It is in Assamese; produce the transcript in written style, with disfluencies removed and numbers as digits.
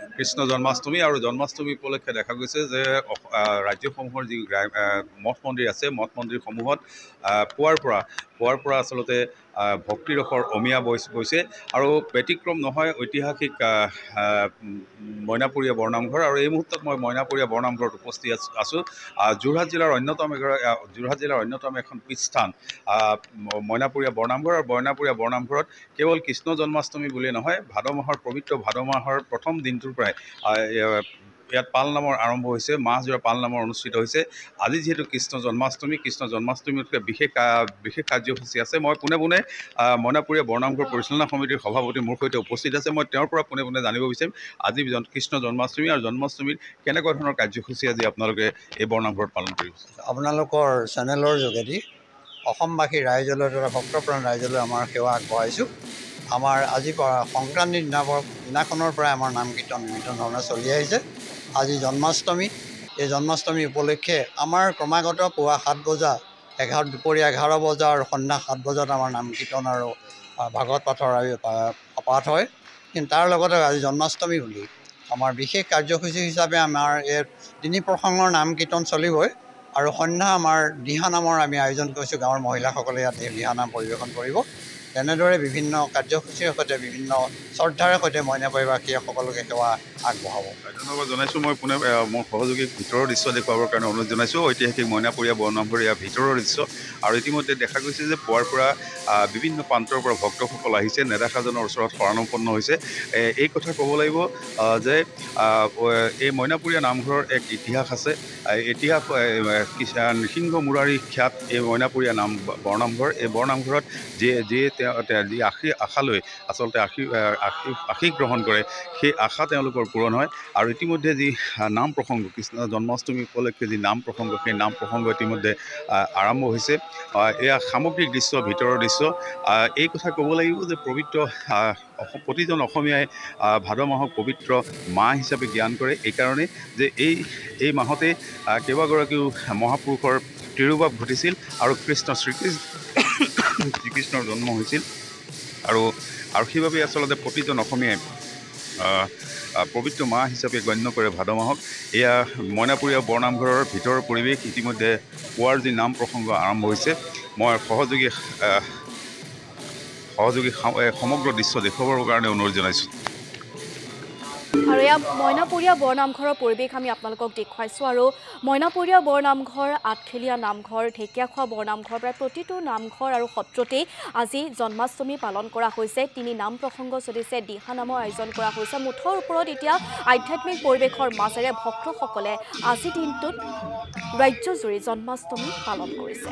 কৃষ্ণ জন্মাষ্টমী আৰু জন্মাষ্টমী উপলক্ষে দেখা গৈছে যে ৰাজ্যসমূহৰ যি মঠ মন্দিৰ আছে মঠ মন্দিৰসমূহত পুৱাৰ পৰা আচলতে ভক্তিৰসৰ অমিয়া গৈছে আৰু ব্যতিক্ৰম নহয় ঐতিহাসিক মইনাপুৰীয়া বৰনামঘৰ আৰু এই মুহূৰ্তত মই মইনাপুৰীয়া বৰনামঘৰত উপস্থিত আছোঁ। যোৰহাট জিলাৰ অন্যতম এখন পীঠস্থান মইনাপুৰীয়া বৰনামঘৰ আৰু মইনাপুৰীয়া বৰনামঘৰত কেৱল কৃষ্ণ জন্মাষ্টমী বুলিয়ে নহয় ভাদ মাহৰ পবিত্ৰ ভাদ মাহৰ প্ৰথম দিনটোৰ পৰাই ইয়াত পাল নামৰ আৰম্ভ হৈছে, মাহজোৰা পাল নামৰ অনুষ্ঠিত হৈছে। আজি যিহেতু কৃষ্ণ জন্মাষ্টমীতকৈ বিশেষ কাৰ্যসূচী আছে। মই পোনে মইনাপুৰীয়া বৰনামঘৰ পৰিচালনা সমিতিৰ সভাপতি মোৰ সৈতে উপস্থিত আছে। মই তেওঁৰ পৰা পোনে জানিব বিচাৰিম আজি কৃষ্ণ জন্মাষ্টমী আৰু জন্মাষ্টমীত কেনেকুৱা ধৰণৰ কাৰ্যসূচী আজি আপোনালোকে এই বৰনামঘৰত পালন কৰিব। আপোনালোকৰ চেনেলৰ যোগেদি অসমবাসী ৰাইজলৈ তথা ভক্তপ্ৰাণ ৰাইজলৈ আমাৰ সেৱা আগবঢ়াইছোঁ। আমাৰ আজি সংক্ৰান্তিৰ দিনাখনৰ পৰাই আমাৰ নাম কীৰ্তন বিভিন্ন ধৰণে চলি আহিছে। আজি জন্মাষ্টমী, এই জন্মাষ্টমী উপলক্ষে আমাৰ ক্ৰমাগত পুৱা 7 বজা, দুপৰীয়া 11 বজা আৰু সন্ধ্যা 7 বজাত আমাৰ নাম কীৰ্তন আৰু ভাগৱত পাঠৰ পাঠ হয়। কিন্তু তাৰ লগতে আজি জন্মাষ্টমী বুলি আমাৰ বিশেষ কাৰ্যসূচী হিচাপে আমাৰ এই 3 প্ৰসংগৰ নাম কীৰ্তন চলিবই আৰু সন্ধ্যা আমাৰ দিহানামৰ আমি আয়োজন কৰিছোঁ। গাঁৱৰ মহিলাসকলে ইয়াত দিহানাম পৰিৱেশন কৰিব। তেনেদৰে বিভিন্ন কাৰ্যসূচীৰ সৈতে বিভিন্ন শ্ৰদ্ধাৰে সৈতে মইনাপুৰীয়াবাসীয়ে সকলোকে সেৱা আগবঢ়াব। ধন্যবাদ জনাইছোঁ। মই পুনে মোৰ সহযোগীক ভিতৰৰ দৃশ্য দেখুৱাবৰ কাৰণে অনুৰোধ জনাইছোঁ। ঐতিহাসিক মইনাপুৰীয়া বৰনামঘৰ ইয়াৰ ভিতৰৰ দৃশ্য আৰু ইতিমধ্যে দেখা গৈছে যে পুৱাৰ পৰা বিভিন্ন প্ৰান্তৰ পৰা ভক্তসকল আহিছে। নেদেখাজনৰ ওচৰত শৰণাপন্ন হৈছে। এই কথা ক'ব লাগিব যে এই মইনাপুৰীয়া নামঘৰৰ এক ইতিহাস আছে। নৃসিংহ মুৰাৰী খ্যাত এই মইনাপুৰীয়া বৰনামঘৰ। এই বৰনামঘৰত যি আশালৈ আচলতে আশীষ গ্ৰহণ কৰে সেই আশা তেওঁলোকৰ পূৰণ হয়। আৰু ইতিমধ্যে যি নাম প্ৰসংগ কৃষ্ণ জন্মাষ্টমী উপলক্ষে যি নাম প্ৰসংগ সেই নাম প্ৰসংগ ইতিমধ্যে আৰম্ভ হৈছে। এয়া সামগ্ৰিক দৃশ্য, ভিতৰৰ দৃশ্য। এই কথা ক'ব লাগিব যে প্ৰতিজন অসমীয়াই ভাদ মাহক পবিত্ৰ মাহ হিচাপে জ্ঞান কৰে। এইকাৰণে যে এই মাহতে কেইবাগৰাকীও মহাপুৰুষৰ তিৰোভাৱ ঘটিছিল আৰু শ্ৰীকৃষ্ণৰ জন্ম হৈছিল আৰু সেইবাবে আচলতে প্ৰতিজন অসমীয়াই পবিত্ৰ মাহ হিচাপে গণ্য কৰে ভাদ মাহক। এয়া মইনাপুৰীয়া বৰনামঘৰৰ ভিতৰৰ পৰিৱেশ। ইতিমধ্যে পুৱাৰ যি নাম প্ৰসংগ আৰম্ভ হৈছে। মই সহযোগী সমগ্ৰ দৃশ্য দেখুৱাবৰ কাৰণে অনুৰোধ জনাইছোঁ। আৰু এয়া মইনাপুৰীয়া বৰনামঘৰৰ পৰিৱেশ আমি আপোনালোকক দেখুৱাইছোঁ। আৰু মইনাপুৰীয়া বৰনামঘৰ, আঠখেলীয়া নামঘৰ, ঢেকীয়াখোৱা বৰনামঘৰ প্ৰায় প্ৰতিটো নামঘৰ আৰু সত্ৰতেই আজি জন্মাষ্টমী পালন কৰা হৈছে। 3 নাম প্ৰসংগ চলিছে, দিহানামৰ আয়োজন কৰা হৈছে। মুঠৰ ওপৰত এতিয়া আধ্যাত্মিক পৰিৱেশৰ মাজেৰে ভক্তসকলে আজি দিনটোত ৰাজ্যজুৰি জন্মাষ্টমী পালন কৰিছে।